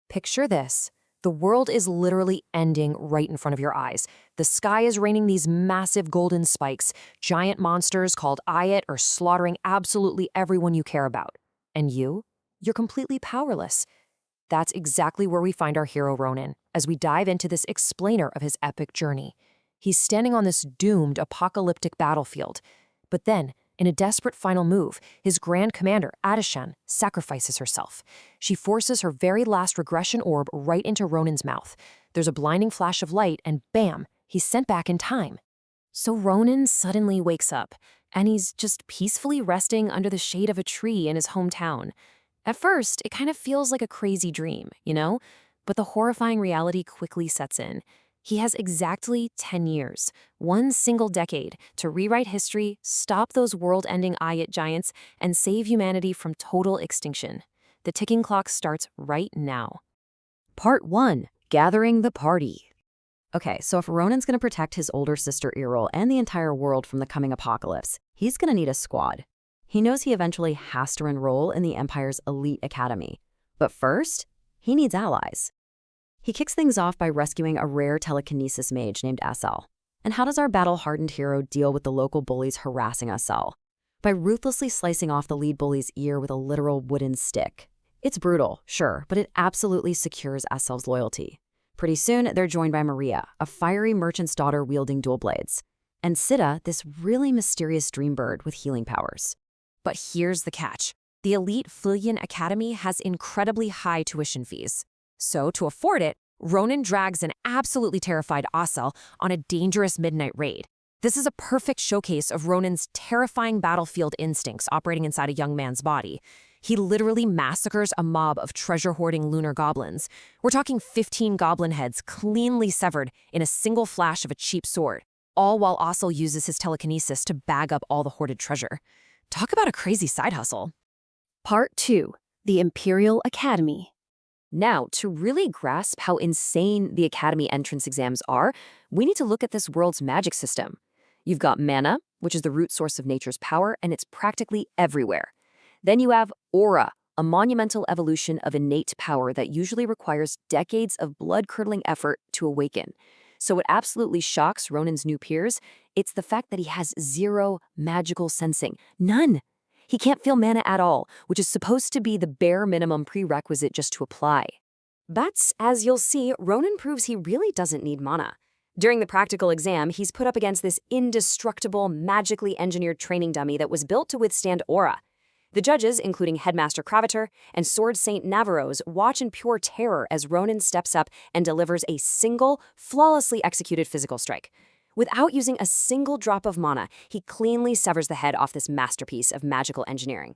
Picture this. The world is literally ending right in front of your eyes. The sky is raining these massive golden spikes. Giant monsters called Ayat are slaughtering absolutely everyone you care about. And you're completely powerless. That's exactly where we find our hero Ronin, as we dive into this explainer of his epic journey. He's standing on this doomed, apocalyptic battlefield. But then, in a desperate final move, his Grand Commander, Adishan, sacrifices herself. She forces her very last regression orb right into Ronin's mouth. There's a blinding flash of light, and bam, he's sent back in time. So Ronin suddenly wakes up, and he's just peacefully resting under the shade of a tree in his hometown. At first, it kind of feels like a crazy dream, you know? But the horrifying reality quickly sets in. He has exactly 10 years, one single decade, to rewrite history, stop those world-ending Ayat giants, and save humanity from total extinction. The ticking clock starts right now. Part 1. Gathering the Party. Okay, so if Ronin's going to protect his older sister Errol and the entire world from the coming apocalypse, he's going to need a squad. He knows he eventually has to enroll in the Empire's elite academy. But first, he needs allies. He kicks things off by rescuing a rare telekinesis mage named SL. And how does our battle-hardened hero deal with the local bullies harassing SL? By ruthlessly slicing off the lead bully's ear with a literal wooden stick. It's brutal, sure, but it absolutely secures SL's loyalty. Pretty soon, they're joined by Maria, a fiery merchant's daughter wielding dual blades, and Sita, this really mysterious dream bird with healing powers. But here's the catch. The elite Filian Academy has incredibly high tuition fees. So, to afford it, Ronin drags an absolutely terrified Asel on a dangerous midnight raid. This is a perfect showcase of Ronin's terrifying battlefield instincts operating inside a young man's body. He literally massacres a mob of treasure-hoarding lunar goblins. We're talking 15 goblin heads cleanly severed in a single flash of a cheap sword, all while Asel uses his telekinesis to bag up all the hoarded treasure. Talk about a crazy side hustle. Part 2. The Imperial Academy. Now, to really grasp how insane the Academy entrance exams are, we need to look at this world's magic system. You've got mana, which is the root source of nature's power, and it's practically everywhere. Then you have aura, a monumental evolution of innate power that usually requires decades of blood-curdling effort to awaken. So what absolutely shocks Ronin's new peers, it's the fact that he has zero magical sensing. None! He can't feel mana at all, which is supposed to be the bare minimum prerequisite just to apply. But, as you'll see, Ronin proves he really doesn't need mana. During the practical exam, he's put up against this indestructible, magically engineered training dummy that was built to withstand aura. The judges, including Headmaster Cravater and Sword Saint Navarros, watch in pure terror as Ronin steps up and delivers a single, flawlessly executed physical strike. Without using a single drop of mana, he cleanly severs the head off this masterpiece of magical engineering.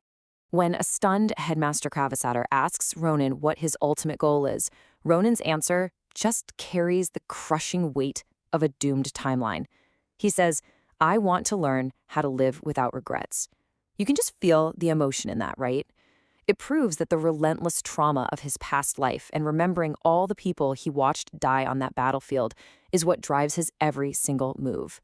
When a stunned Headmaster Cravasator asks Ronin what his ultimate goal is, Ronin's answer just carries the crushing weight of a doomed timeline. He says, "I want to learn how to live without regrets." You can just feel the emotion in that, right? It proves that the relentless trauma of his past life and remembering all the people he watched die on that battlefield is what drives his every single move.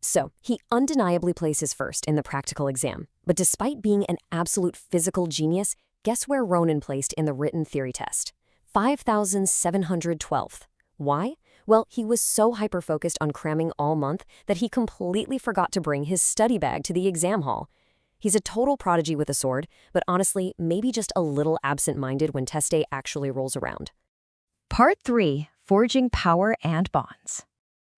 So, he undeniably places first in the practical exam, but despite being an absolute physical genius, guess where Ronin placed in the written theory test? 5,712th. Why? Well, he was so hyper-focused on cramming all month that he completely forgot to bring his study bag to the exam hall. He's a total prodigy with a sword, but honestly, maybe just a little absent-minded when test day actually rolls around. Part 3. Forging Power and Bonds.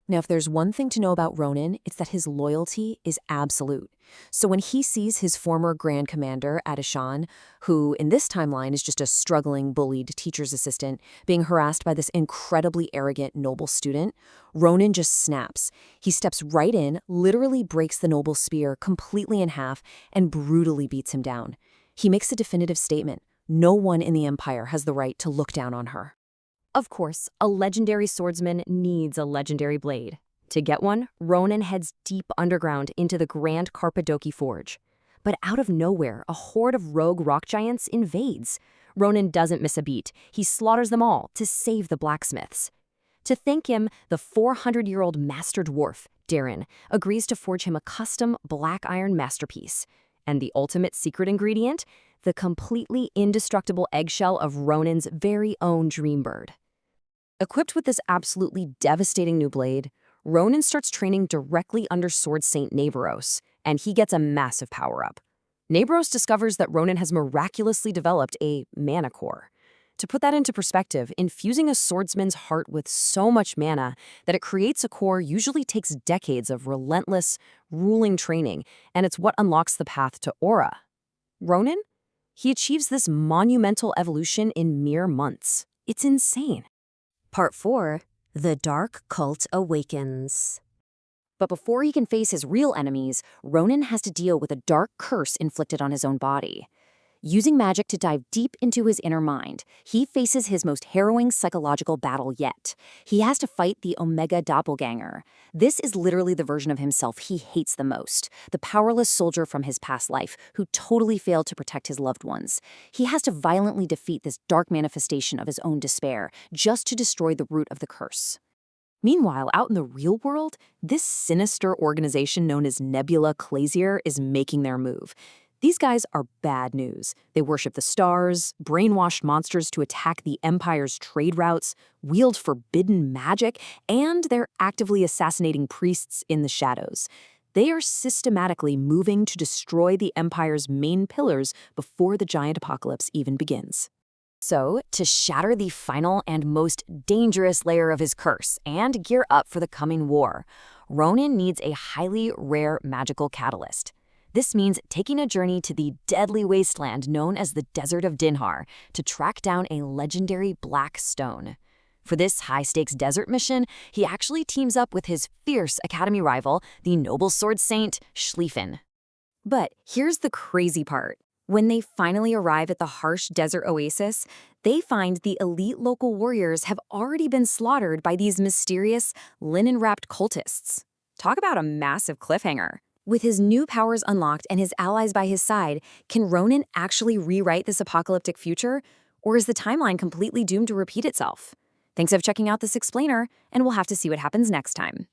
Now, if there's one thing to know about Ronin, it's that his loyalty is absolute. So when he sees his former Grand Commander, Adishan, who in this timeline is just a struggling, bullied teacher's assistant, being harassed by this incredibly arrogant noble student, Ronin just snaps. He steps right in, literally breaks the noble's spear completely in half, and brutally beats him down. He makes a definitive statement. No one in the Empire has the right to look down on her. Of course, a legendary swordsman needs a legendary blade. To get one, Ronin heads deep underground into the Grand Carpadoki Forge. But out of nowhere, a horde of rogue rock giants invades. Ronin doesn't miss a beat. He slaughters them all to save the blacksmiths. To thank him, the 400-year-old master dwarf, Darren, agrees to forge him a custom black iron masterpiece. And the ultimate secret ingredient? the completely indestructible eggshell of Ronin's very own dream bird. Equipped with this absolutely devastating new blade, Ronin starts training directly under Sword Saint Neighboros, and he gets a massive power-up. Neighboros discovers that Ronin has miraculously developed a mana core. To put that into perspective, infusing a swordsman's heart with so much mana that it creates a core usually takes decades of relentless, ruling training, and it's what unlocks the path to aura. Ronin? He achieves this monumental evolution in mere months. It's insane. Part 4. The Dark Cult Awakens. But before he can face his real enemies, Ronin has to deal with a dark curse inflicted on his own body. Using magic to dive deep into his inner mind, he faces his most harrowing psychological battle yet. He has to fight the Omega Doppelganger. This is literally the version of himself he hates the most, the powerless soldier from his past life who totally failed to protect his loved ones. He has to violently defeat this dark manifestation of his own despair, just to destroy the root of the curse. Meanwhile, out in the real world, this sinister organization known as Nebula Clazier is making their move. These guys are bad news. They worship the stars, brainwashed monsters to attack the Empire's trade routes, wield forbidden magic, and they're actively assassinating priests in the shadows. They are systematically moving to destroy the Empire's main pillars before the giant apocalypse even begins. So, to shatter the final and most dangerous layer of his curse and gear up for the coming war, Ronin needs a highly rare magical catalyst. This means taking a journey to the deadly wasteland known as the Desert of Dinhar to track down a legendary black stone. For this high-stakes desert mission, he actually teams up with his fierce academy rival, the noble sword saint Schlieffen. But here's the crazy part. When they finally arrive at the harsh desert oasis, they find the elite local warriors have already been slaughtered by these mysterious, linen-wrapped cultists. Talk about a massive cliffhanger. With his new powers unlocked and his allies by his side, can Ronin actually rewrite this apocalyptic future? Or is the timeline completely doomed to repeat itself? Thanks for checking out this explainer, and we'll have to see what happens next time.